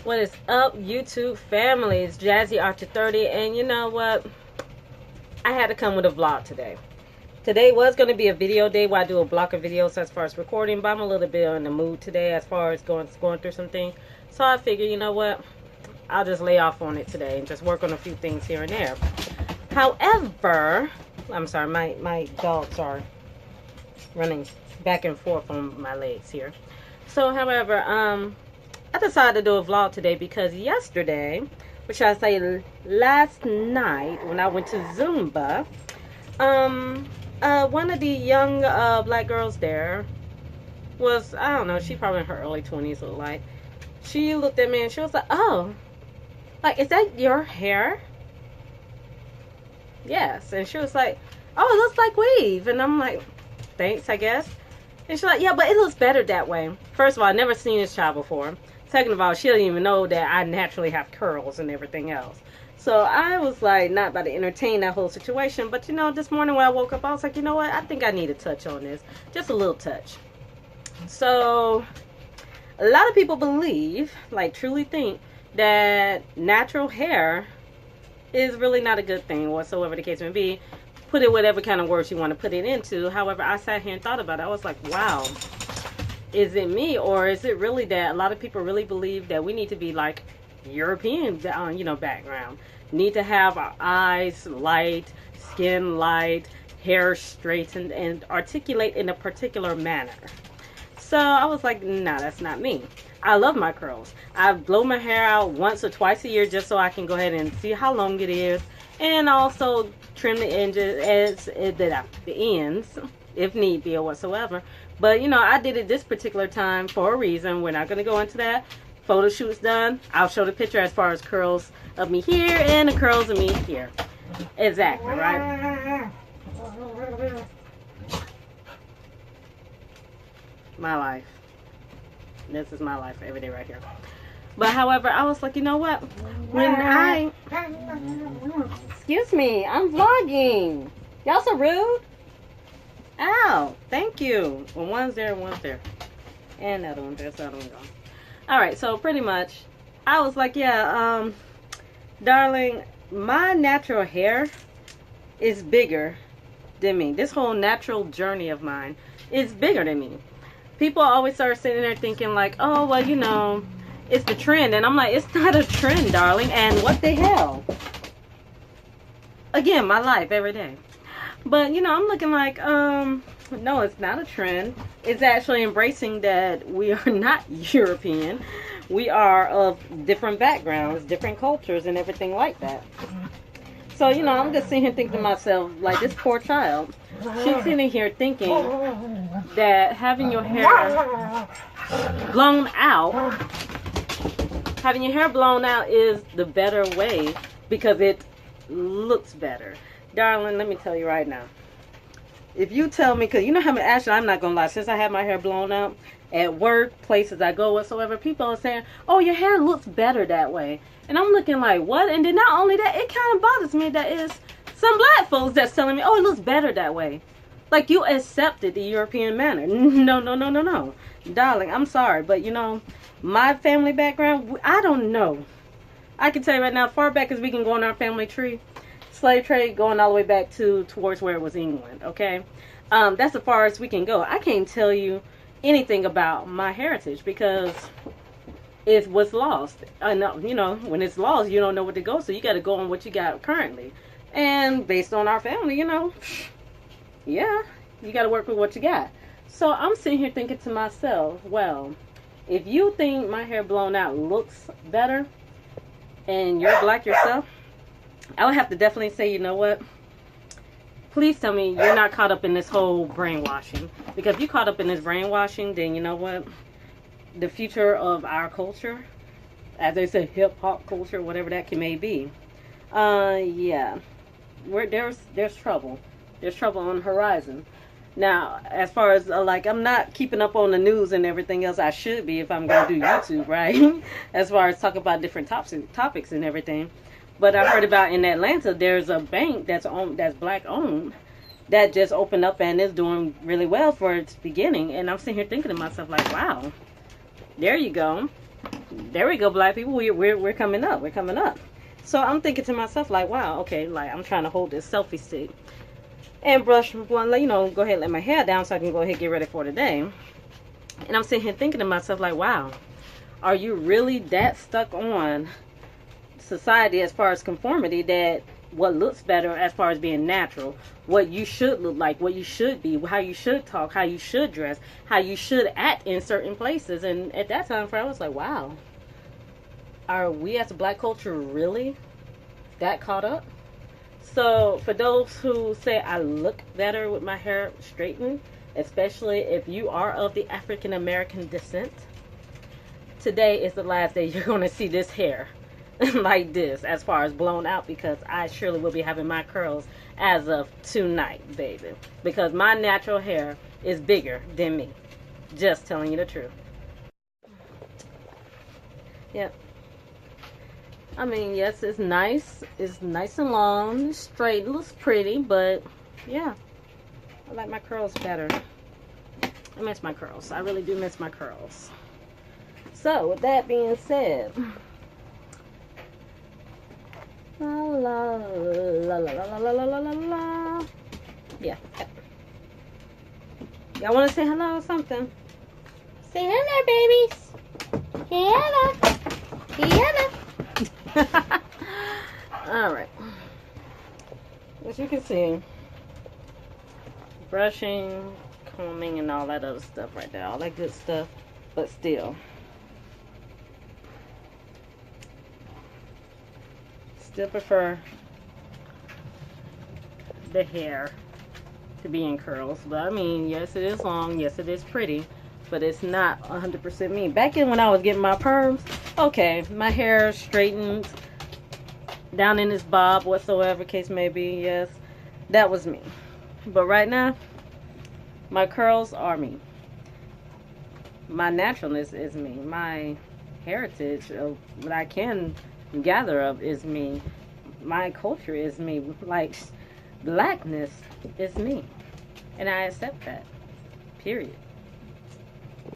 What is up, YouTube family? It's Jazzy Archer 30, and you know what? I had to come with a vlog today. Today was going to be a video day where I do a block of videos as far as recording, but I'm a little bit in the mood today as far as going through some things. So I figured, you know what? I'll just lay off on it today and just work on a few things here and there. However, I'm sorry, my dogs are running back and forth on my legs here. So, however, I decided to do a vlog today because yesterday, which I say last night when I went to Zumba, one of the young black girls there was, I don't know, she probably in her early 20s looked like. She looked at me and she was like, oh, like, is that your hair? Yes. And she was like, oh, it looks like weave. And I'm like, thanks, I guess. And she's like, yeah, but it looks better that way. First of all, I've never seen this child before. Second of all, she doesn't even know that I naturally have curls and everything else. So I was like, not about to entertain that whole situation. But, you know, this morning when I woke up, I was like, you know what? I think I need a touch on this. Just a little touch. So a lot of people believe, like truly think, that natural hair is really not a good thing, whatsoever the case may be. Put it whatever kind of words you want to put it into. However, I sat here and thought about it. I was like, wow. Is it me, or is it really that a lot of people really believe that we need to be like European, you know, background? Need to have our eyes light, skin light, hair straightened, and articulate in a particular manner. So I was like, nah, that's not me. I love my curls. I blow my hair out once or twice a year just so I can go ahead and see how long it is, and also trim the edges, the ends, if need be or whatsoever. But, you know, I did it this particular time for a reason. We're not going to go into that. Photo shoot's done. I'll show the picture as far as curls of me here and the curls of me here. Exactly, right? My life. This is my life every day right here. But, however, I was like, you know what? Excuse me, I'm vlogging. Y'all so rude. Ow, thank you. Well, one's there, one's there. And the other one, there's the other one gone. Alright, so pretty much, I was like, yeah, darling, my natural hair is bigger than me. This whole natural journey of mine is bigger than me. People always start sitting there thinking like, oh, well, you know, it's the trend. And I'm like, it's not a trend, darling. And what the hell? Again, my life every day. But, you know, I'm looking like, no, it's not a trend. It's actually embracing that we are not European. We are of different backgrounds, different cultures, and everything like that. So, you know, I'm just sitting here thinking to myself, like, this poor child, she's sitting here thinking that having your hair blown out, is the better way because it looks better. Darling, let me tell you right now. If you tell me, because you know how many, actually, I'm not going to lie. Since I have my hair blown out, at work, places I go whatsoever, people are saying, oh, your hair looks better that way. And I'm looking like, what? And then not only that, it kind of bothers me that is some black folks that's telling me, oh, it looks better that way. Like, you accepted the European manner. No, no, no, no, no. Darling, I'm sorry. But, you know, my family background, I don't know. I can tell you right now, far back as we can go in our family tree, slave trade going all the way back towards where it was England, okay? That's as far as we can go. I can't tell you anything about my heritage because it was lost. I know, you know, when it's lost, you don't know where to go, so you got to go on what you got currently. And based on our family, you know, yeah, you got to work with what you got. So I'm sitting here thinking to myself, well, if you think my hair blown out looks better and you're black yourself, I would have to definitely say, you know what? Please tell me you're not caught up in this whole brainwashing. Because if you're caught up in this brainwashing, then you know what? The future of our culture, as they say, hip-hop culture, whatever that may be. Yeah. There's trouble. There's trouble on the horizon. Now, as far as, like, I'm not keeping up on the news and everything else. I should be if I'm going to do YouTube, right? As far as talk about different topics and everything. But I heard about in Atlanta, there's a bank that's black owned that just opened up and is doing really well for its beginning. And I'm sitting here thinking to myself like, wow, there you go. there we go, black people. We're coming up. We're coming up. So I'm thinking to myself, like, wow, okay, like I'm trying to hold this selfie stick and brush one, you know, go ahead and let my hair down so I can go ahead and get ready for the day. And I'm sitting here thinking to myself, like, wow, are you really that stuck on society as far as conformity that what looks better as far as being natural, what you should look like, what you should be, how you should talk, how you should dress, how you should act in certain places? And at that time, I was like, wow, are we as a black culture really that caught up? So for those who say I look better with my hair straightened, especially if you are of the African American descent, today is the last day you're going to see this hair like this, as far as blown out, because I surely will be having my curls as of tonight, baby, because my natural hair is bigger than me. Just telling you the truth. Yep. I mean, yes, it's nice and long, straight, it looks pretty, but yeah, I like my curls better. I miss my curls. I really do miss my curls. So with that being said, la la la la la la la la la. Yeah. Y'all want to say hello or something? Say hello, babies. Say hello. Say hello. All right. As you can see, brushing, combing, and all that other stuff right there, all that good stuff, but still prefer the hair to be in curls. But I mean, yes, it is long, yes, it is pretty, but it's not 100% me. Back in when I was getting my perms, okay, my hair straightened down in this bob, whatsoever case may be, yes, that was me. But right now, my curls are me. My naturalness is me. My heritage of what I can gather of is me. My culture is me. Like, blackness is me, and I accept that, period.